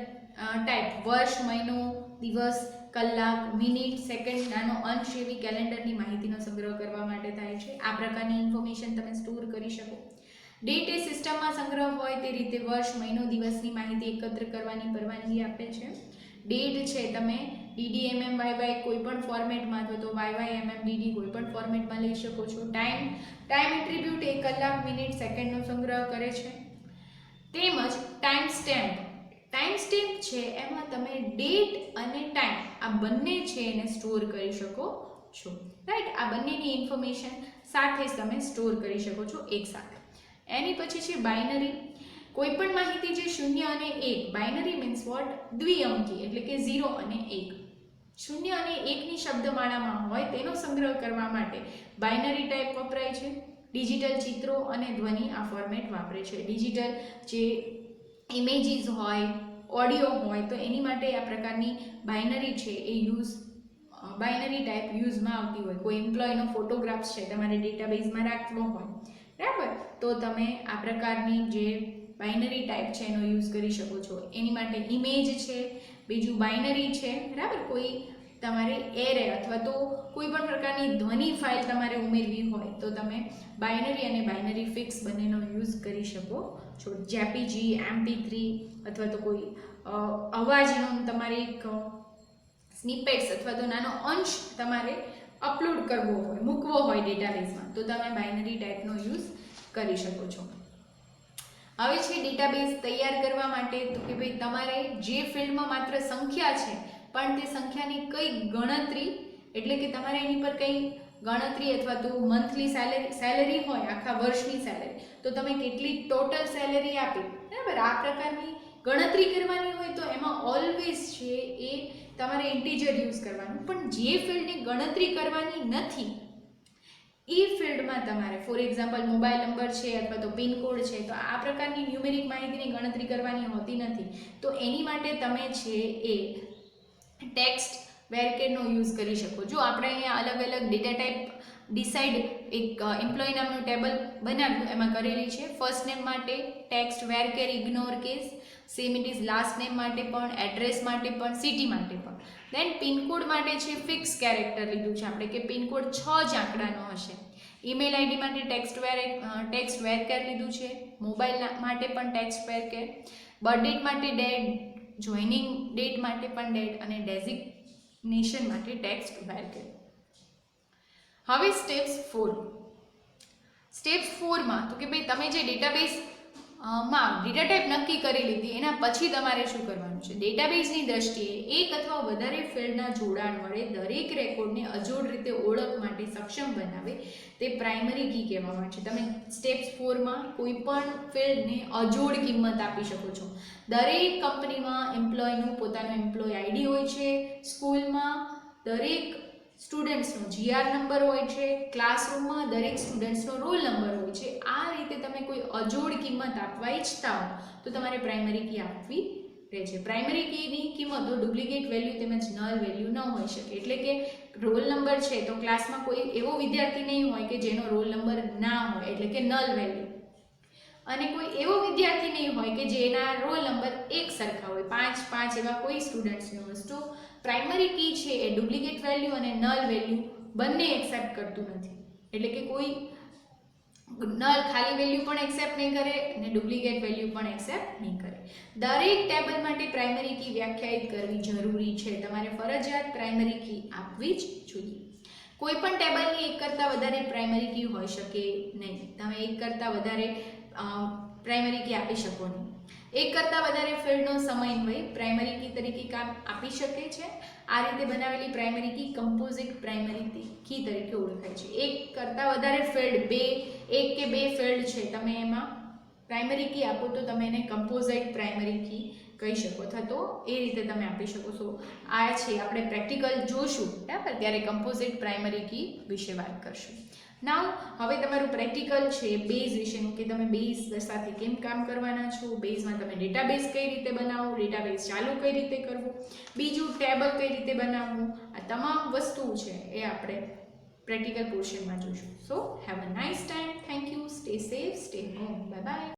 ટાઈપ વર્ષ, મહિનો, દિવસ, કલાક, મિનિટ, સેકન્ડ, નાનો અંશ એવી કેલેન્ડરની માહિતીનો સંગ્રહ કરવા માટે થાય છે. આ પ્રકારની ઇન્ફોર્મેશન તમે સ્ટોર કરી શકો. ડેટ એ સિસ્ટમમાં સંગ્રહ હોય તે રીતે વર્ષ, મહિનો, દિવસની માહિતી એકત્ર કરવાની પરવાનગી આપે છે. ડેટ છે તમે DDMMYY કોઈ પણ ફોર્મેટમાં અથવા તો YYMMDD કોઈ પણ ફોર્મેટમાં લઈ શકો છો. ટાઈમ એટ્રીબ્યુટ એ કલાક, મિનિટ, સેકન્ડનો સંગ્રહ કરે છે. તેમજ ટાઈમ સ્ટેમ્પ છે એમાં તમે ડેટ અને ટાઈમ આ બંને છે એને સ્ટોર કરી શકો છો, રાઈટ. આ બંનેની ઇન્ફોર્મેશન સાથે જ તમે સ્ટોર કરી શકો છો એકસાથે. એની પછી છે બાઇનરી. કોઈ પણ માહિતી જે 0 અને 1, બાઇનરી મીન્સ વોટ દ્વિઅંકી એટલે કે 0 અને 1, 0 અને 1ની શબ્દમાળામાં હોય તેનો સંગ્રહ કરવા માટે બાઇનરી ટાઈપ વપરાય છે. ડિજિટલ ચિત્રો અને ધ્વનિ આ ફોર્મેટ વાપરે છે. ડિજિટલ જે ઇમેજીસ હોય, ઓડિયો હોય તો એની માટે આ પ્રકારની બાઇનરી છે એ બાઇનરી ટાઈપ યુઝમાં આવતી હોય. કોઈ એમ્પ્લોયનો ફોટોગ્રાફ્સ છે તમારે ડેટાબેઝમાં રાખવો હોય, બરાબર, તો તમે આ પ્રકારની જે બાઇનરી ટાઈપ છે એનો યુઝ કરી શકો છો. એની માટે ઇમેજ છે, બીજું બાઇનરી છે, બરાબર. કોઈ તમારે એરે અથવા તો કોઈ પણ પ્રકારની ધ્વનિ ફાઇલ તમારે ઉમેરવી હોય તો તમે બાઇનરી અને બાઇનરી ફિક્સ બંનેનો યુઝ કરી શકો છો. JPG, MP3 અથવા તો કોઈ અવાજનો તમારે એક સ્નિપેટ્સ અથવા તો નાનો અંશ તમારે અપલોડ કરવો હોય, મૂકવો હોય ડેટાબેઝમાં, તો તમે બાઇનરી ટાઈપનો યુઝ કરી શકો છો. હવે છે ડેટાબેઝ તૈયાર કરવા માટે તો કે ભાઈ તમારે જે ફિલ્ડમાં માત્ર સંખ્યા છે પણ તે સંખ્યાની કઈ ગણતરી, એટલે કે તમારે એની પર કઈ ગણતરી અથવા તો મંથલી સેલેરી હોય, આખા વર્ષની સેલેરી, તો તમે કેટલી ટોટલ સેલેરી આપી, બરાબર, આ પ્રકારની ગણતરી કરવાની હોય તો એમાં ઓલવેઝ છે એ તમારે ઇન્ટીજર યુઝ કરવાનું. પણ જે ફિલ્ડની ગણતરી કરવાની નથી એ ફિલ્ડમાં તમારે ફોર એક્ઝામ્પલ મોબાઈલ નંબર છે અથવા તો પિનકોડ છે, તો આ પ્રકારની ન્યુમેરિક માહિતીની ગણતરી કરવાની હોતી નથી. તો એની માટે તમે છે એ ટેક્સ્ટ વેરકેરનો યુઝ કરી શકો. જો આપણે અહીંયા અલગ અલગ ડેટા ટાઈપ ડિસાઇડ એક એમ્પ્લોય નામનું ટેબલ બનાવ્યું, એમાં કરેલી છે. ફર્સ્ટ નેમ માટે text varchar ignore case, same it is last name માટે પણ, એડ્રેસ માટે પણ, સિટી માટે પણ. દેન પિનકોડ માટે છે ફિક્સ કેરેક્ટર લીધું છે આપણે કે પિનકોડ 6 જ આંકડાનો હશે. ઈમેલ આઈડી માટે ટેક્સ્ટ વેરકેર લીધું છે. મોબાઈલ માટે પણ ટેક્સ્ટ વેરકેર, બર્થ ડેટ માટે ડેટ, જોઈનિંગ ડેટ માટે પણ ડેટ અને ડેઝિગ્નેશન માટે ટેક્સ્ટ વેરકેર. હવે સ્ટેપ્સ 4માં તો કે ભાઈ તમે જે ડેટાબેઝ માં ડેટા ટાઈપ નક્કી કરી લીધી, એના પછી તમારે શું કરવાનું છે? ડેટાબેઝની દ્રષ્ટિએ એક અથવા વધારે ફિલ્ડના જોડાણ વડે દરેક રેકોર્ડને અજોડ રીતે ઓળખ માટે સક્ષમ બનાવે તે પ્રાઇમરી કી કહેવામાં આવે છે. તમે સ્ટેપ્સ 4માં કોઈ પણ ફિલ્ડને અજોડ કિંમત આપી શકો છો. દરેક કંપનીમાં એમ્પ્લોયનું પોતાનું એમ્પ્લોય આઈડી હોય છે, સ્કૂલમાં દરેક સ્ટુડન્ટ્સનો GR નંબર હોય છે, ક્લાસરૂમમાં દરેક સ્ટુડન્ટ્સનો રોલ નંબર હોય છે. આ રીતે તમે કોઈ અજોડ કિંમત આપવા ઈચ્છતા હો તો તમારે પ્રાઇમરી કી આપવી રહે છે. પ્રાઇમરી કીની કિંમતો ડુપ્લિકેટ વેલ્યુ તેમજ નલ વેલ્યુ ન હોઈ શકે. એટલે કે રોલ નંબર છે તો ક્લાસમાં કોઈ એવો વિદ્યાર્થી નહીં હોય કે જેનો રોલ નંબર ના હોય, એટલે કે નલ વેલ્યુ, અને કોઈ એવો વિદ્યાર્થી નહીં હોય કે જેના રોલ નંબર એક સરખા હોય, 5 એવા કોઈ સ્ટુડન્ટ્સની વસ્તુ. પ્રાઇમરી કી છે એ ડુપ્લિકેટ વેલ્યુ અને નલ વેલ્યુ બંને એક્સેપ્ટ કરતું નથી. એટલે કે કોઈ નલ ખાલી વેલ્યુ પણ એક્સેપ્ટ નહીં કરે અને ડુપ્લિકેટ વેલ્યુ પણ એક્સેપ્ટ નહીં કરે. દરેક ટેબલ માટે પ્રાઇમરી કી વ્યાખ્યાયિત કરવી જરૂરી છે. તમારે ફરજિયાત પ્રાઇમરી કી આપવી જ જોઈએ. કોઈ પણ ટેબલની એક કરતાં વધારે પ્રાઇમરી કી હોઈ શકે નહીં. તમે એક કરતાં વધારે પ્રાઇમરી કી આપી શકો નહીં. એક કરતાં વધારે ફિલ્ડનો સમન્વય પ્રાઇમરી કી તરીકે કામ આપી શકે છે. આ રીતે બનાવેલી primary key composite primary key તરીકે ઓળખાય છે. એક કરતાં વધારે ફિલ્ડ, એક કે બે ફિલ્ડ છે, તમે એમાં પ્રાઇમરી કી આપો તો તમે એને કમ્પોઝિટ પ્રાઇમરી કી કહી શકો, અથવા તો એ રીતે તમે આપી શકો છો. આ છે આપણે પ્રેક્ટિકલ જોશું, બરાબર, ત્યારે કમ્પોઝિટ પ્રાઇમરી કી વિશે વાત કરશું. નાવ હવે તમારું પ્રેક્ટિકલ છે બેઝ વિશેનું, કે તમે બેઝ સાથે કેમ કામ કરવાના છો, બેઝમાં તમે ડેટાબેઝ કઈ રીતે બનાવો, ડેટાબેઝ ચાલુ કઈ રીતે કરવું, બીજું ટેબલ કઈ રીતે બનાવવું, આ તમામ વસ્તુ છે એ આપણે પ્રેક્ટિકલ પોર્શનમાં જોઈશું. સો have a nice time. Thank you. Stay safe, stay home. Bye bye.